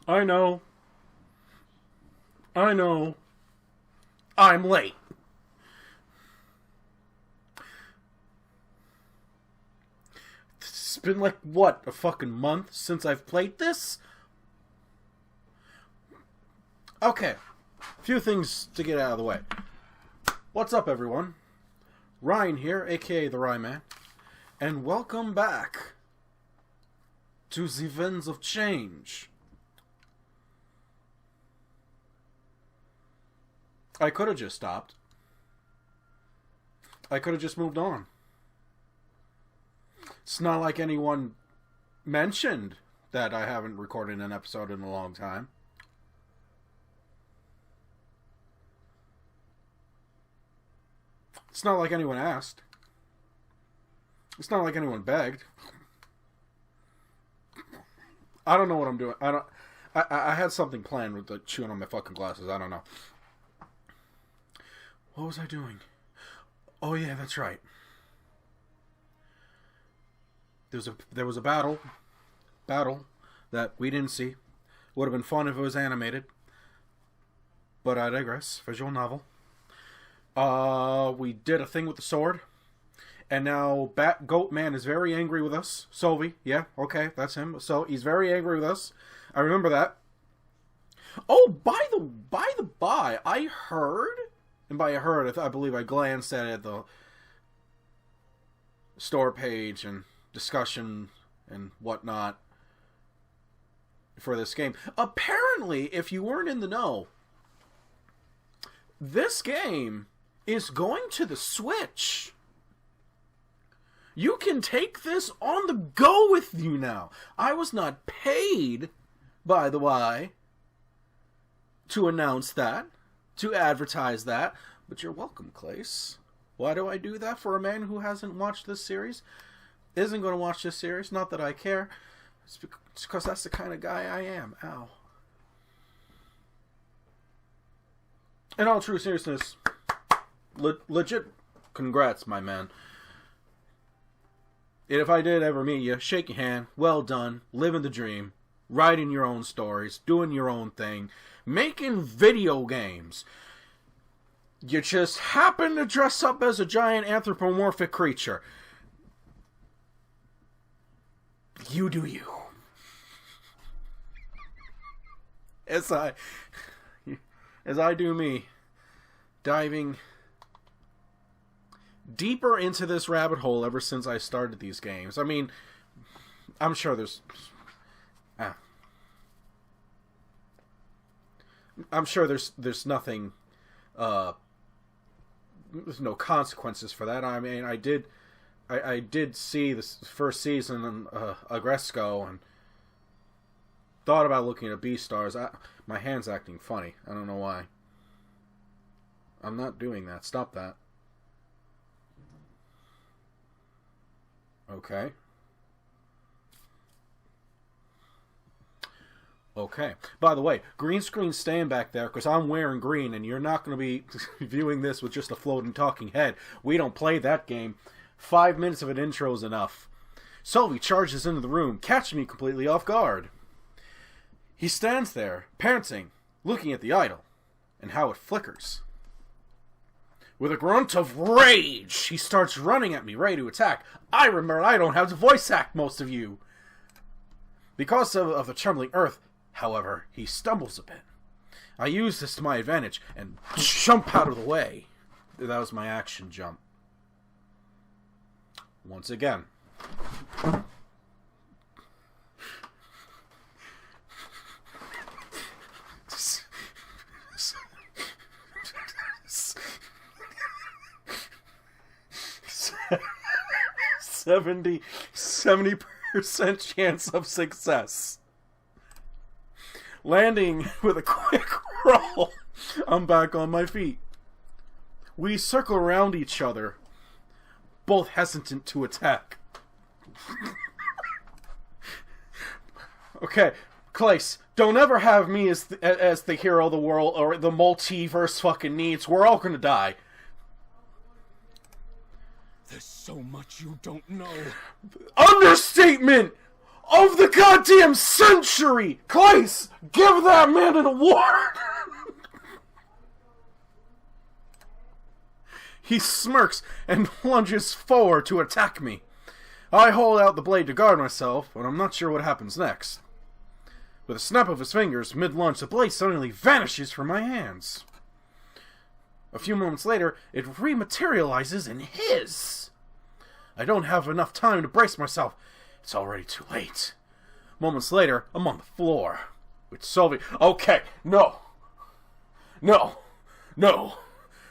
I know. I know. I'm late. It's been like, what, a fucking month since I've played this? Okay. A few things to get out of the way. What's up, everyone? Ryan here, aka the Rye Man, and welcome back to the Winds of Change. I could have just stopped. I could have just moved on. It's not like anyone mentioned that I haven't recorded an episode in a long time. It's not like anyone asked. It's not like anyone begged. I don't know what I'm doing. I had something planned with the chewing on my fucking glasses. I don't know. What was I doing? Oh yeah, that's right. There was a battle that we didn't see. Would have been fun if it was animated. But I digress. Visual novel. We did a thing with the sword. And now Goat Man is very angry with us. Sylvie, yeah, okay, that's him. So he's very angry with us. I remember that. Oh, by the by, I heard, and by heard, I believe I glanced at the store page and discussion and whatnot for this game. Apparently, if you weren't in the know, this game is going to the Switch. You can take this on the go with you now. I was not paid, by the way, to announce that, to advertise that, but you're welcome, Clace. Why do I do that for a man who hasn't watched this series? Isn't going to watch this series? Not that I care. It's because that's the kind of guy I am. Ow. In all true seriousness, legit congrats, my man. And if I did ever meet you, shake your hand, well done, living the dream, writing your own stories, doing your own thing, making video games. You just happen to dress up as a giant anthropomorphic creature. You do you. As I do me, diving deeper into this rabbit hole ever since I started these games. I mean, I'm sure there's nothing, there's no consequences for that. I mean, I did see this first season of Agresco and thought about looking at Beastars. My hand's acting funny. I don't know why. I'm not doing that. Stop that. Okay. Okay. By the way, green screen staying back there because I'm wearing green and you're not going to be viewing this with just a floating talking head. We don't play that game. 5 minutes of an intro is enough. Sylvie charges into the room, catching me completely off guard. He stands there, panting, looking at the idol, and how it flickers. With a grunt of rage, he starts running at me, ready to attack. I remember I don't have to voice act most of you. Because of the trembling earth, however, he stumbles a bit. I use this to my advantage and jump out of the way. That was my action jump. Once again. 70% chance of success. Landing with a quick roll, I'm back on my feet. We circle around each other, both hesitant to attack. Okay, Clace, don't ever have me as the hero of the world or the multiverse fucking needs. We're all gonna die. There's so much you don't know. Understatement! of the goddamn century! Clace, give that man an award! He smirks and lunges forward to attack me. I hold out the blade to guard myself, but I'm not sure what happens next. With a snap of his fingers, mid-lunge, the blade suddenly vanishes from my hands. A few moments later, it rematerializes in his. I don't have enough time to brace myself. It's already too late. Moments later, I'm on the floor. With Sylvie. Okay, no.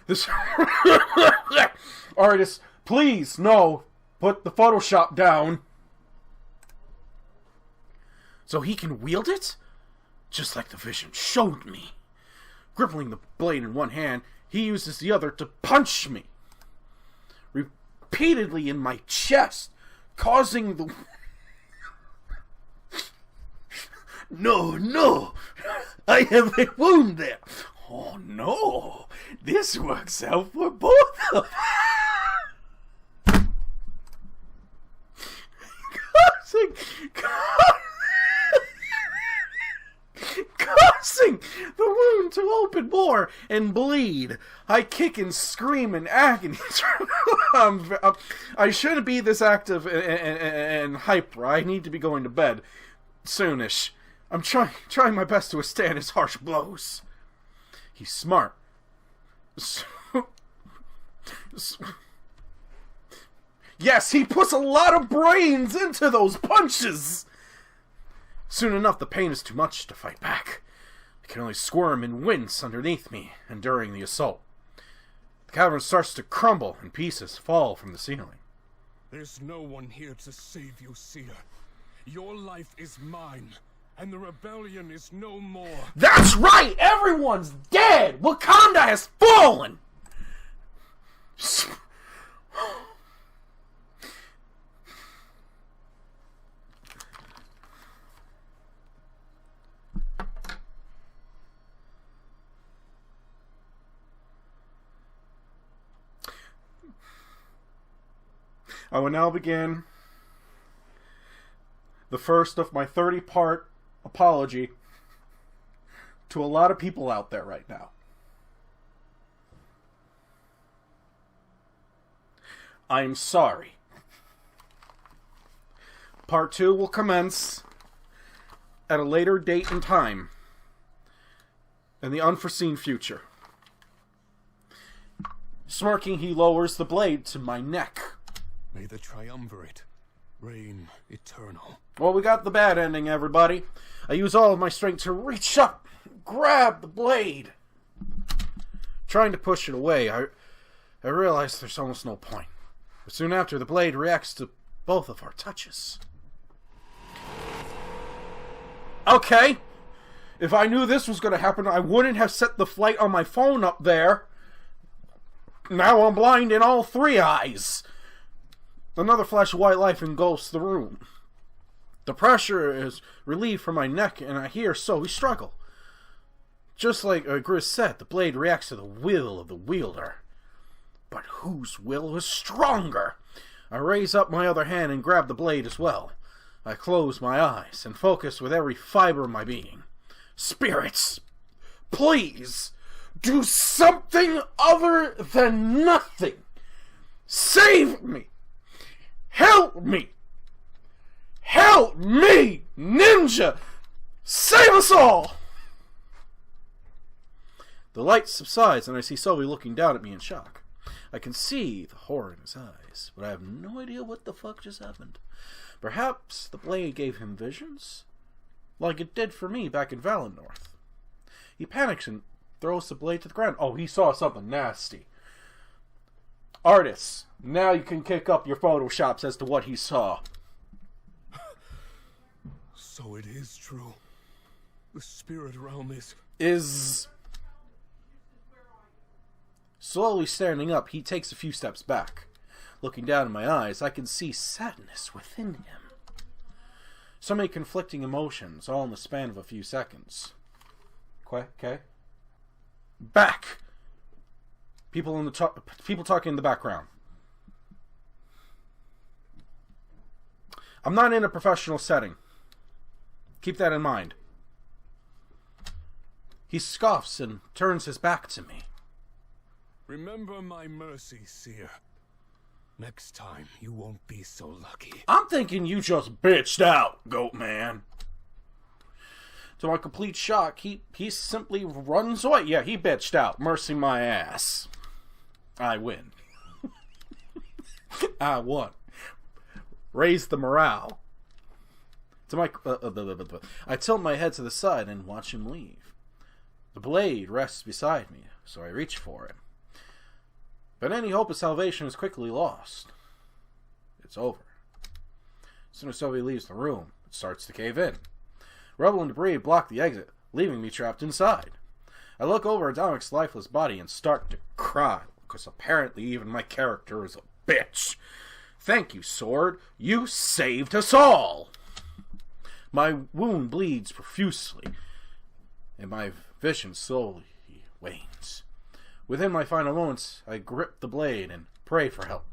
This... Artist, please, no. Put the Photoshop down. So he can wield it? Just like the vision showed me. Gripping the blade in one hand, he uses the other to punch me. Repeatedly in my chest, causing the... No, I have a wound there. Oh no, this works out for both of us. Causing the wound to open more and bleed. I kick and scream in agony. I shouldn't be this active and hyper. I need to be going to bed soonish. I'm trying my best to withstand his harsh blows. He's smart. Yes, he puts a lot of brains into those punches. Soon enough, the pain is too much to fight back. I can only squirm and wince underneath me, enduring the assault. The cavern starts to crumble, and pieces fall from the ceiling. There's no one here to save you, Seer. Your life is mine, and the rebellion is no more. That's right! Everyone's dead! Wakanda has fallen! I will now begin the first of my 30-part apology to a lot of people out there right now. I'm sorry. Part 2 will commence at a later date and time in the unforeseen future. Smirking, he lowers the blade to my neck. May the triumvirate reign eternal. Well, we got the bad ending, everybody. I use all of my strength to reach up, grab the blade. Trying to push it away, I realize there's almost no point. But soon after, the blade reacts to both of our touches. Okay. If I knew this was going to happen, I wouldn't have set the flight on my phone up there. Now I'm blind in all three eyes. Another flash of white light engulfs the room. The pressure is relieved from my neck, and I hear Zoe struggle. Just like Grizz said, the blade reacts to the will of the wielder. But whose will is stronger? I raise up my other hand and grab the blade as well. I close my eyes and focus with every fiber of my being. Spirits, please, do something other than nothing. Save me. Help me! Help me! Ninja! Save us all! The light subsides and I see Zoe looking down at me in shock. I can see the horror in his eyes, but I have no idea what the fuck just happened. Perhaps the blade gave him visions? Like it did for me back in Valinnorth. He panics and throws the blade to the ground. Oh, he saw something nasty. Artists, now you can kick up your photoshops as to what he saw. So it is true. The spirit realm is... Slowly standing up, he takes a few steps back. Looking down in my eyes, I can see sadness within him. So many conflicting emotions, all in the span of a few seconds. Okay? Back! People talking in the background. I'm not in a professional setting. Keep that in mind. He scoffs and turns his back to me. Remember my mercy, Seer. Next time, you won't be so lucky. I'm thinking you just bitched out, Goat Man. To my complete shock, he simply runs away. Yeah, he bitched out. Mercy my ass. I win. I won. Raise the morale. To my, I tilt my head to the side and watch him leave. The blade rests beside me, so I reach for it. But any hope of salvation is quickly lost. It's over. As soon as Sylvie leaves the room, it starts to cave in. Rubble and debris block the exit, leaving me trapped inside. I look over at Domic's lifeless body and start to cry, because apparently even my character is a bitch. Thank you, Sword. You saved us all! My wound bleeds profusely, and my vision slowly wanes. Within my final moments, I grip the blade and pray for help.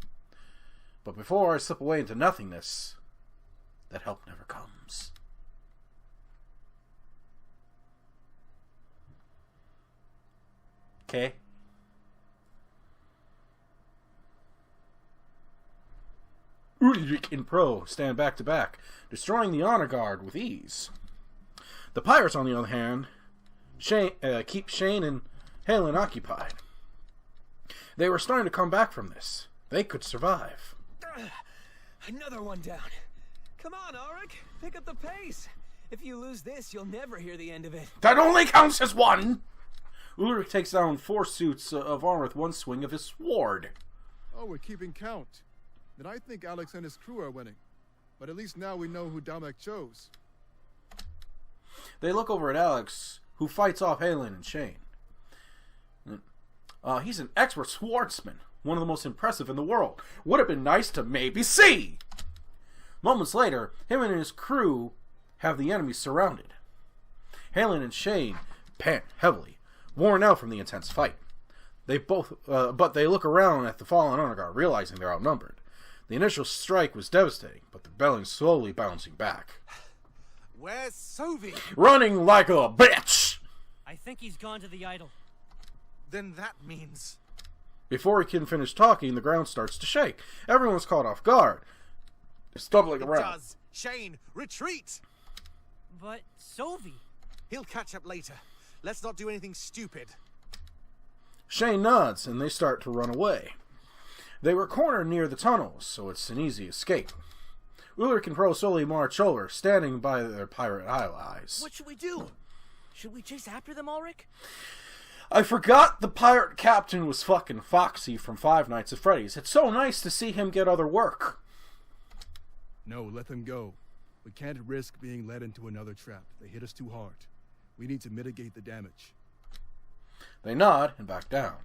But before I slip away into nothingness, that help never comes. Okay? Ulrich and Pro stand back to back, destroying the honor guard with ease. The pirates, on the other hand, keep Shane and Halen occupied. They were starting to come back from this. They could survive. Another one down. Come on, Ulrich. Pick up the pace. If you lose this, you'll never hear the end of it. That only counts as one! Ulrich takes down 4 suits of armor with one swing of his sword. Oh, we're keeping count. Then I think Alex and his crew are winning. But at least now we know who Damek chose. They look over at Alex, who fights off Halen and Shane. He's an expert swordsman, one of the most impressive in the world. Would have been nice to maybe see! Moments later, him and his crew have the enemy surrounded. Halen and Shane pant heavily, worn out from the intense fight. But they look around at the fallen honor guard, realizing they're outnumbered. The initial strike was devastating, but the rebellion slowly bouncing back. Where's Sovi? Running like a bitch! I think he's gone to the idol. Then that means... Before he can finish talking, the ground starts to shake. Everyone's caught off guard. They're stumbling around. Shane, retreat! But Sovi... He'll catch up later. Let's not do anything stupid. Shane nods, and they start to run away. They were cornered near the tunnels, so it's an easy escape. Ulrich and Pro slowly march over, standing by their pirate allies. What should we do? Should we chase after them, Ulrich? I forgot the pirate captain was fucking Foxy from Five Nights at Freddy's. It's so nice to see him get other work. No, let them go. We can't risk being led into another trap. They hit us too hard. We need to mitigate the damage. They nod and back down.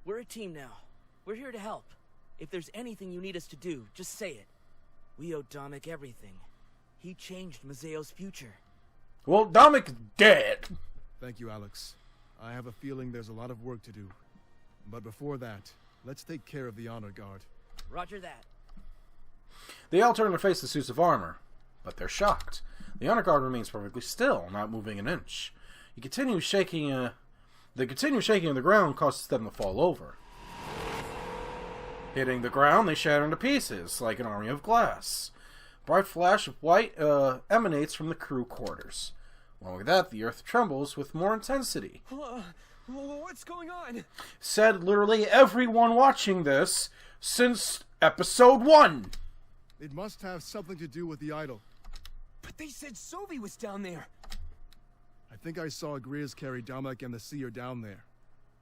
We're a team now. We're here to help. If there's anything you need us to do, just say it. We owe Domik everything. He changed Mazeo's future. Well, Domik's dead. Thank you, Alex. I have a feeling there's a lot of work to do. But before that, let's take care of the honor guard. Roger that. They all turn to face the suits of armor, but they're shocked. The honor guard remains perfectly still, not moving an inch. The continuous shaking of the ground causes them to fall over. Hitting the ground, they shatter into pieces, like an army of glass. A bright flash of white emanates from the crew quarters. Along with that, the earth trembles with more intensity. What's going on? Said literally everyone watching this since episode 1. It must have something to do with the idol. But they said Sovi was down there. I think I saw Grizz carry Damek and the Seer down there.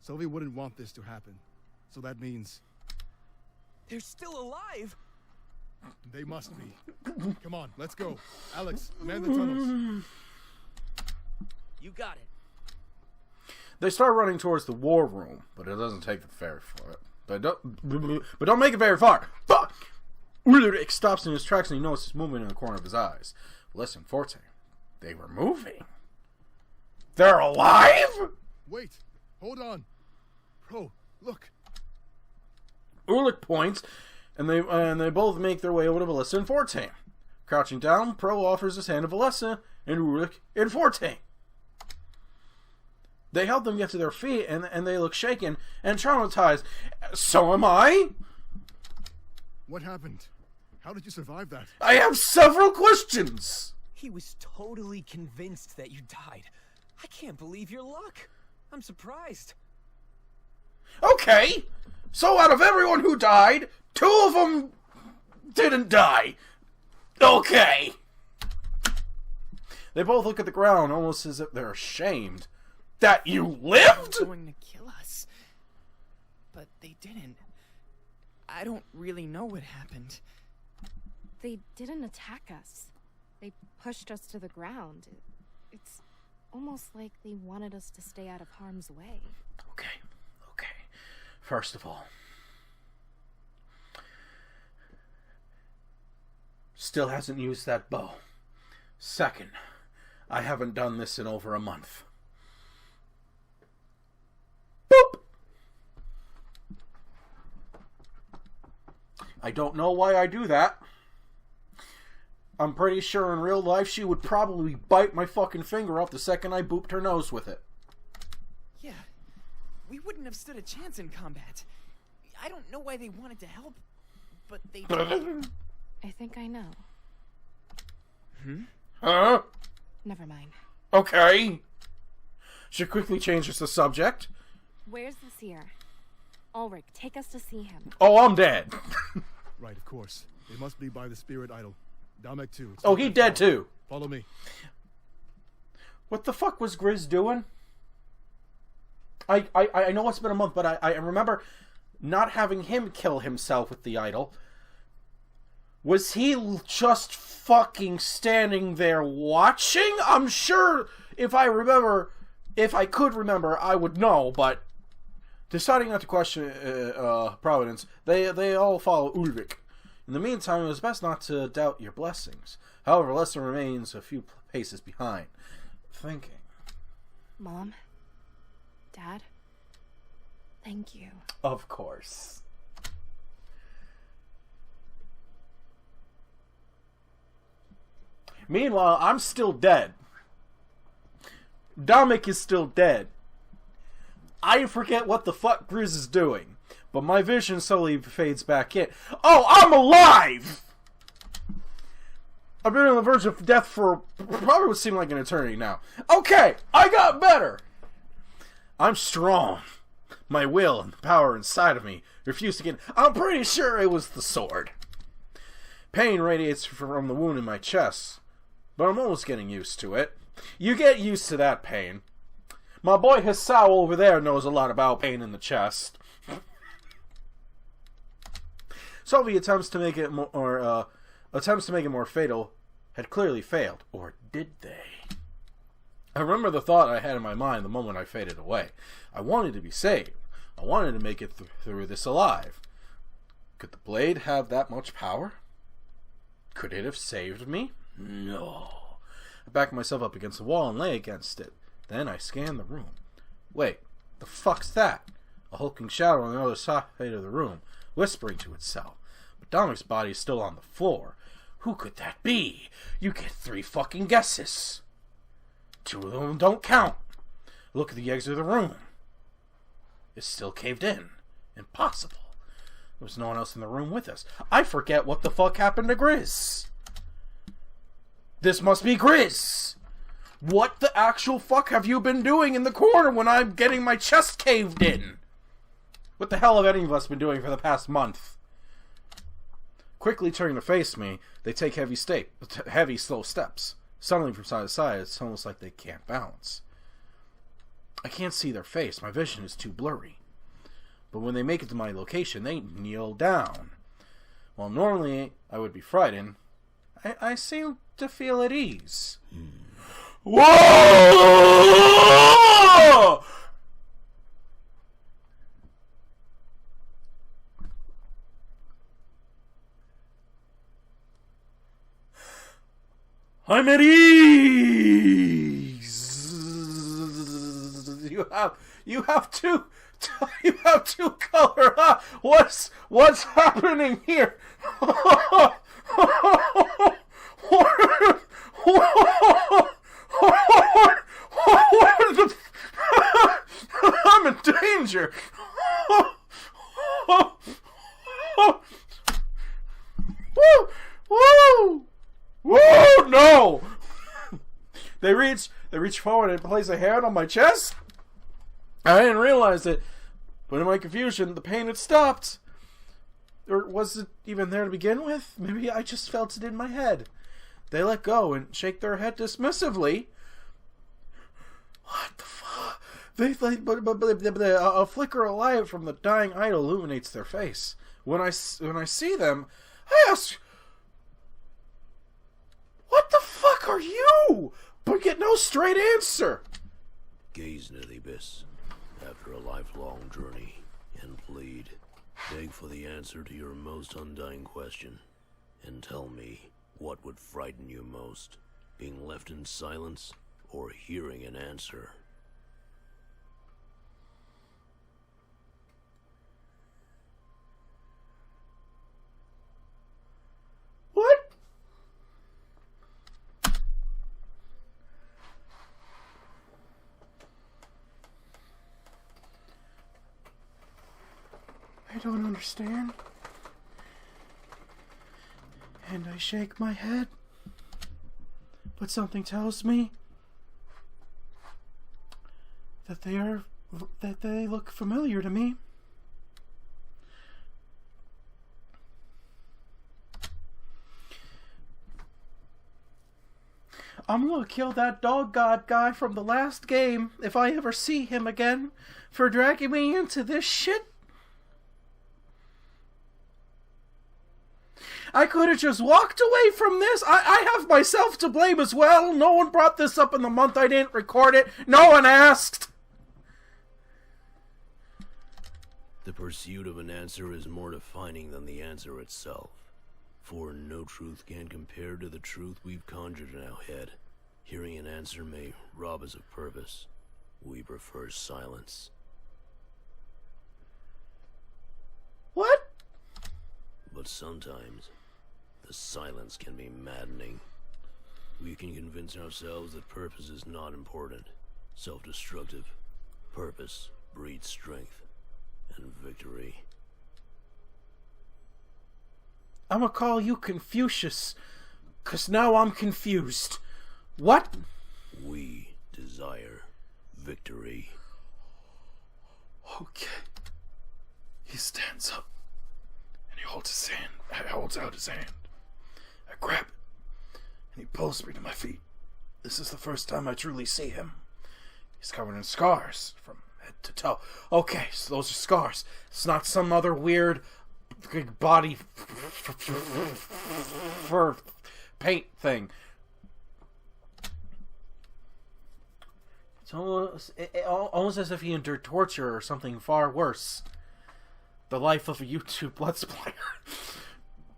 Sylvie wouldn't want this to happen. So that means... They're still alive. They must be. Come on, let's go. Alex, man the tunnels. You got it. They start running towards the war room, but it doesn't take them very far. But don't make it very far. Fuck! Ulrich stops in his tracks and he notices movement in the corner of his eyes. Listen, Forte, they were moving. They're alive? Wait, hold on. Pro, look. Ulrich points, and they both make their way over to Melissa and Forte. Crouching down, Pro offers his hand to Valessa and Ulrich and Forte. They help them get to their feet, and they look shaken and traumatized. So am I? What happened? How did you survive that? I have several questions! He was totally convinced that you died. I can't believe your luck. I'm surprised. Okay, so out of everyone who died, 2 of them didn't die. Okay. They both look at the ground almost as if they're ashamed. That you lived? They were going to kill us. But they didn't. I don't really know what happened. They didn't attack us. They pushed us to the ground. It's almost like they wanted us to stay out of harm's way. Okay. First of all, still hasn't used that bow. Second, I haven't done this in over a month. Boop! I don't know why I do that. I'm pretty sure in real life she would probably bite my fucking finger off the second I booped her nose with it. Yeah, we wouldn't have stood a chance in combat. I don't know why they wanted to help, but they did. I think I know. Huh? Never mind. Okay. She quickly changes the subject. Where's the seer? Ulrich, take us to see him. Oh, I'm dead. Right, of course. They must be by the spirit idol. Damek too. It's Oh, not he that dead far. too. Follow me. What the fuck was Grizz doing? I know it's been a month, but I remember not having him kill himself with the idol. Was he just fucking standing there watching? I'm sure if I could remember, I would know, but deciding not to question Providence, they all follow Ulrich. In the meantime, it was best not to doubt your blessings. However, Lester remains a few paces behind, thinking. Mom? Dad? Thank you. Of course. Meanwhile, I'm still dead. Damek is still dead. I forget what the fuck Grizz is doing, but my vision slowly fades back in. Oh, I'm alive! I've been on the verge of death for probably would seem like an eternity now. Okay, I got better! I'm strong. My will and the power inside of me refuse to get... I'm pretty sure it was the sword. Pain radiates from the wound in my chest, but I'm almost getting used to it. You get used to that pain. My boy Hisao over there knows a lot about pain in the chest. Sophie attempts to make it more fatal had clearly failed, or did they? I remember the thought I had in my mind the moment I faded away. I wanted to be saved. I wanted to make it through this alive. Could the blade have that much power? Could it have saved me? No. I backed myself up against the wall and lay against it. Then I scanned the room. Wait, the fuck's that? A hulking shadow on the other side of the room, whispering to itself. But Dominick's body is still on the floor. Who could that be? You get 3 fucking guesses. 2 of them don't count. Look at the exit of the room. It's still caved in. Impossible. There was no one else in the room with us. I forget what the fuck happened to Grizz. This must be Grizz. What the actual fuck have you been doing in the corner when I'm getting my chest caved in? What the hell have any of us been doing for the past month? Quickly turning to face me, they take heavy, slow steps. Suddenly from side to side, it's almost like they can't balance. I can't see their face. My vision is too blurry. But when they make it to my location, they kneel down. While normally I would be frightened, I seem to feel at ease. Whoa! I'm at ease. You have two color. Huh? What's happening here? Woo! Woo! No! They reach forward and place a hand on my chest. I didn't realize it, but in my confusion, the pain had stopped. Or was it even there to begin with? Maybe I just felt it in my head. They let go and shake their head dismissively. What the fuck? A flicker of light from the dying idol illuminates their face. When I see them, I ask, "What the fuck are you?" But get no straight answer. Gaze into the abyss after a lifelong journey and plead. Beg for the answer to your most undying question. And tell me, what would frighten you most? Being left in silence or hearing an answer? What? I don't understand. And I shake my head. But something tells me that they look familiar to me. I'm gonna kill that dog god guy from the last game if I ever see him again for dragging me into this shit. I could have just walked away from this. I have myself to blame as well. No one brought this up in the month I didn't record it. No one asked. The pursuit of an answer is more defining than the answer itself. For no truth can compare to the truth we've conjured in our head. Hearing an answer may rob us of purpose. We prefer silence. What? But sometimes, the silence can be maddening. We can convince ourselves that purpose is not important, self-destructive. Purpose breeds strength and victory. I'm gonna call you Confucius, 'cause now I'm confused. What? We desire victory. Okay. He stands up, and he holds his hand. Holds out his hand. I grab it, and he pulls me to my feet. This is the first time I truly see him. He's covered in scars from head to toe. Okay, so those are scars. It's not some other weird body fur paint thing. It's almost as if he endured torture or something far worse. The life of a YouTube Let's Player.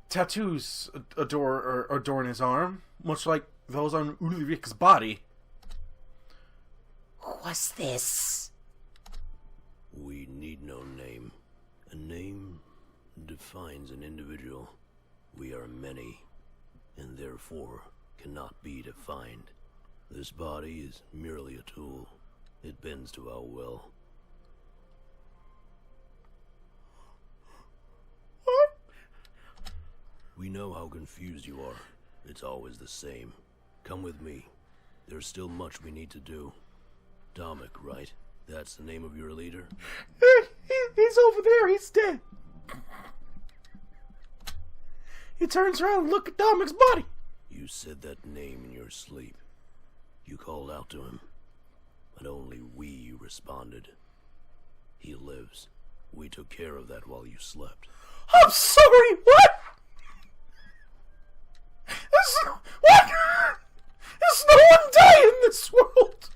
Tattoos adorn his arm, much like those on Ulrich's body. What's this? We need no name. A name defines an individual. We are many, and therefore cannot be defined. This body is merely a tool. It bends to our will. What? We know how confused you are. It's always the same. Come with me. There's still much we need to do. Domic, right? That's the name of your leader? He's over there. He's dead. He turns around and look at Domic's body. You said that name in your sleep. You called out to him, but only we responded. He lives. We took care of that while you slept. I'm sorry, what? What? There's no one die in this world.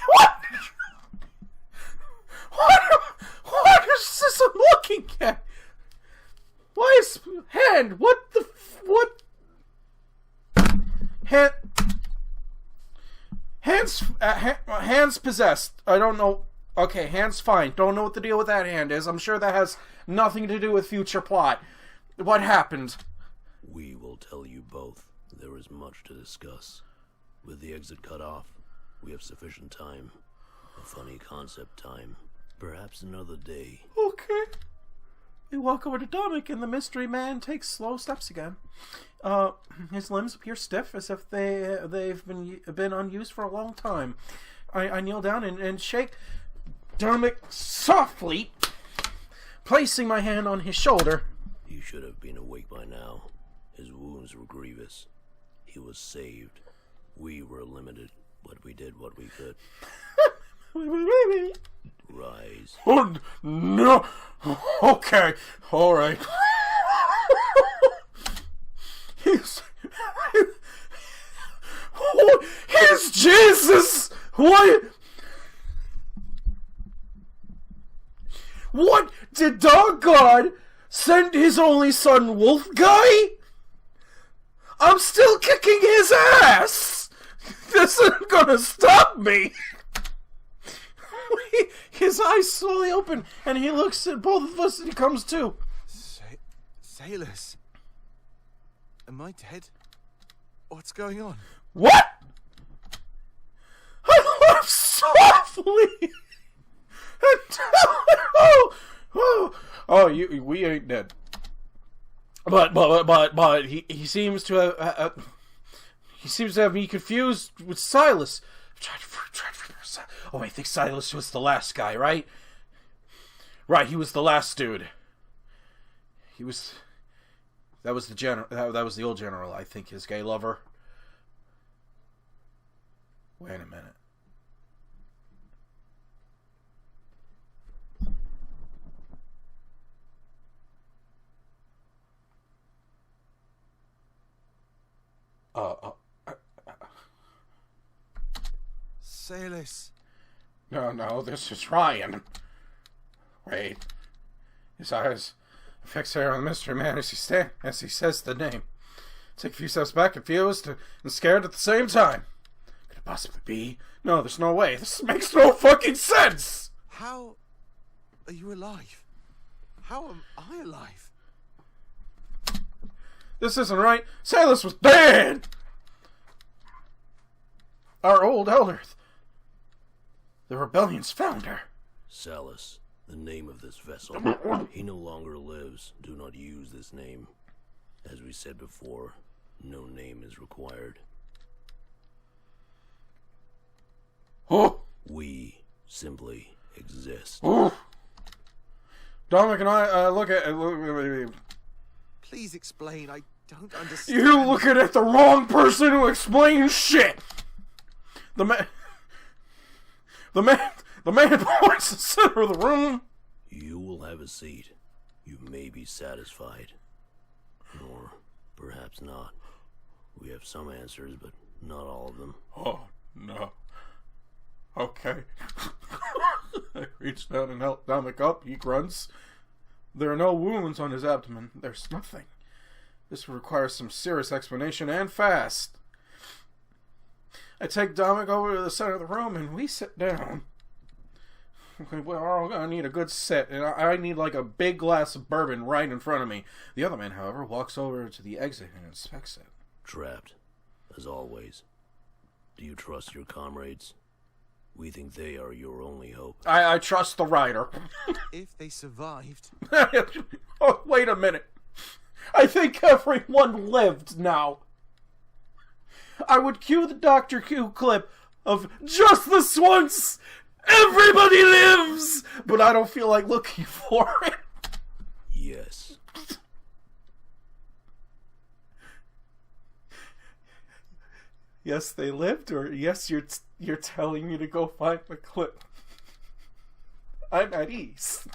What? What is this I'm looking at? Why is hand? What the what? Hands possessed. I don't know. Okay, hand's fine. Don't know what the deal with that hand is. I'm sure that has nothing to do with future plot. What happened? We will tell you both. There is much to discuss. With the exit cut off, we have sufficient time. A funny concept time. Perhaps another day. Okay. We walk over to Dominic, and the mystery man takes slow steps again. His limbs appear stiff, as if they've been unused for a long time. I kneel down and shake Dominic softly, placing my hand on his shoulder. He should have been awake by now. His wounds were grievous. He was saved. We were limited, but we did what we could. Rise. Oh, no. Okay. All right. He's Jesus. What did Dog God send his only son, Wolf Guy? I'm still kicking his ass. This isn't gonna stop me. His eyes slowly open, and he looks at both of us, and he comes to. Sailors, am I dead? What's going on? What? I laugh softly. We ain't dead. But he seems to have me confused with Silas. Oh, I think Silas was the last guy, right? Right, he was the last dude. That was the general. That was the old general. I think his gay lover. Wait a minute. Sailors. No, this is Ryan. Wait. His eyes fixate on the mystery man as he says the name. Take a few steps back, confused and scared at the same time. Could it possibly be? No, there's no way. This makes no fucking sense! How are you alive? How am I alive? This isn't right. Silas was dead! Our old elder. The rebellion's founder. Salus, the name of this vessel. He no longer lives. Do not use this name. As we said before, no name is required. Oh! We simply exist. Oh! Dominic and I look at... Please explain. I don't understand. You looking at the wrong person who explains shit! The man points to the center of the room. You will have a seat. You may be satisfied. Or perhaps not. We have some answers, but not all of them. Oh, no. Okay. I reach down and help Dominic up. He grunts. There are no wounds on his abdomen. There's nothing. This requires some serious explanation, and fast. I take Dominic over to the center of the room, and we sit down. We're all gonna need a good sit, and I need like a big glass of bourbon right in front of me. The other man, however, walks over to the exit and inspects it. Trapped, as always. Do you trust your comrades? We think they are your only hope. I trust the rider. If they survived... Oh, wait a minute. I think everyone lived now. I would cue the Dr. Q clip of just this once. Everybody lives, but I don't feel like looking for it. Yes. Yes, they lived, or yes, you're telling me to go find the clip. I'm at ease.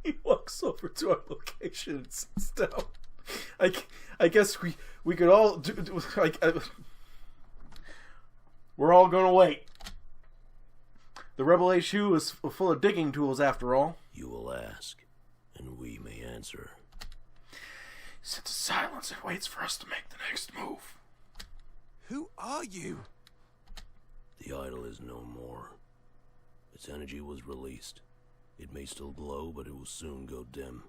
He walks over to our location and sits down. I guess we could all do like we're all gonna wait. The Rebel HQ is full of digging tools, after all. You will ask, and we may answer. He sits in silence and waits for us to make the next move. Who are you? The idol is no more. Its energy was released. It may still glow, but it will soon go dim.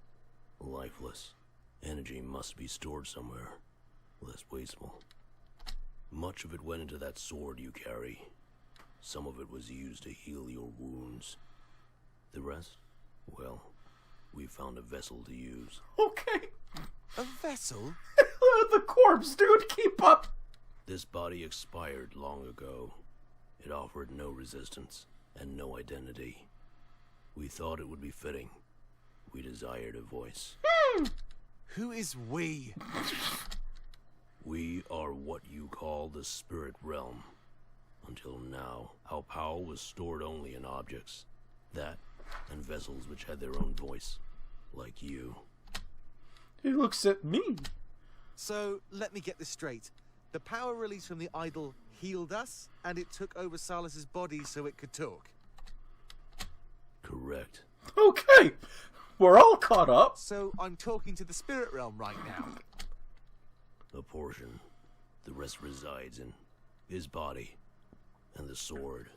Lifeless. Energy must be stored somewhere. Less wasteful. Much of it went into that sword you carry. Some of it was used to heal your wounds. The rest? Well, We found a vessel to use. Okay. A vessel? The corpse, dude, keep up. This body expired long ago. It offered no resistance and no identity. We thought it would be fitting. We desired a voice. Who is we? We are what you call the spirit realm. Until now, our power was stored only in objects. That, and vessels which had their own voice. Like you. He looks at me. So, let me get this straight. The power released from the idol healed us, and it took over Salus's body so it could talk. Correct. Okay. We're all caught up. So, I'm talking to the spirit realm right now. A portion. The rest resides in his body and the sword.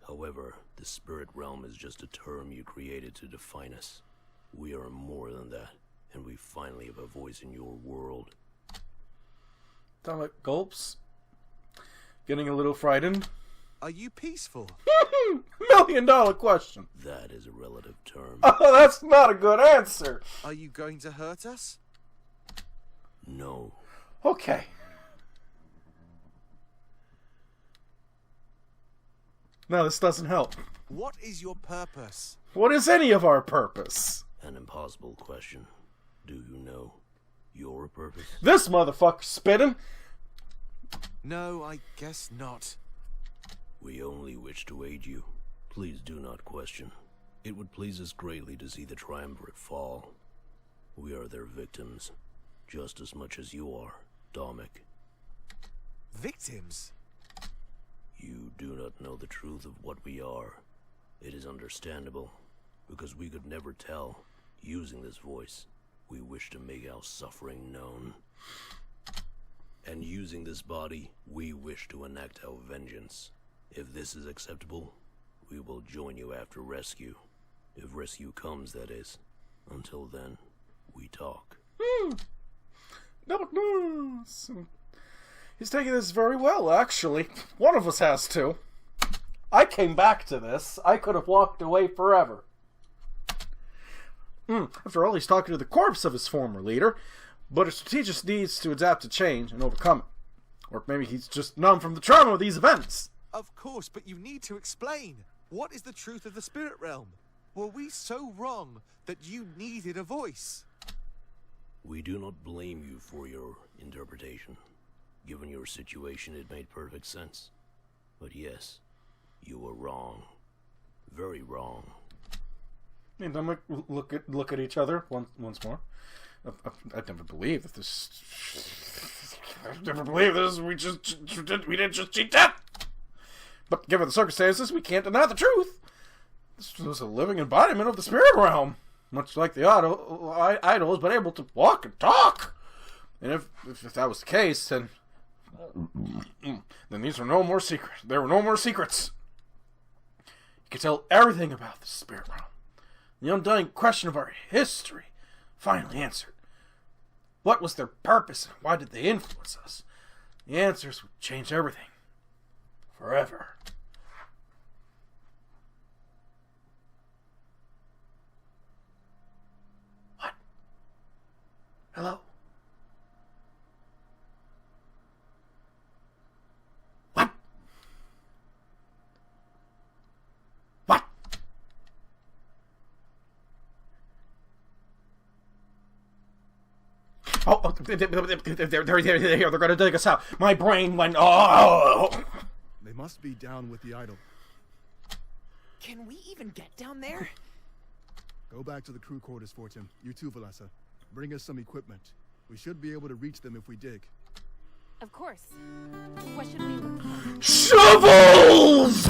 However, the spirit realm is just a term you created to define us. We are more than that, and we finally have a voice in your world. Dominic gulps. Getting a little frightened. Are you peaceful? $1 million question. That is a relative term. Oh, that's not a good answer. Are you going to hurt us? No. Okay. No, this doesn't help. What is your purpose? What is any of our purpose? An impossible question. Do you know your purpose? This motherfucker's spitting. No, I guess not. We only wish to aid you. Please do not question. It would please us greatly to see the triumvirate fall. We are their victims, just as much as you are, Dominic. Victims? You do not know the truth of what we are. It is understandable, because we could never tell. Using this voice, we wish to make our suffering known. And using this body, we wish to enact our vengeance. If this is acceptable, we will join you after rescue. If rescue comes, that is. Until then, we talk. No. He's taking this very well, actually. One of us has to. I came back to this. I could have walked away forever. After all, he's talking to the corpse of his former leader, but a strategist needs to adapt to change and overcome it. Or maybe he's just numb from the trauma of these events. Of course, but you need to explain. What is the truth of the spirit realm? Were we so wrong that you needed a voice? We do not blame you for your interpretation. Given your situation, it made perfect sense. But yes, you were wrong. Very wrong. And I'm like, look at each other once more. I'd never believe that this. I'd never believe this. We didn't just cheat that. But given the circumstances, we can't deny the truth. This was a living embodiment of the spirit realm, much like the idol has been able to walk and talk. And if that was the case, then these are no more secrets. There were no more secrets. You could tell everything about the spirit realm. The undying question of our history finally answered. What was their purpose and why did they influence us? The answers would change everything. Forever. What? Hello? What? What? Oh, they're gonna dig us out. My brain went, oh! They must be down with the idol. Can we even get down there? Go back to the crew quarters, Fortin. You too, Valessa. Bring us some equipment. We should be able to reach them if we dig. Of course. What should we look for? Shovels!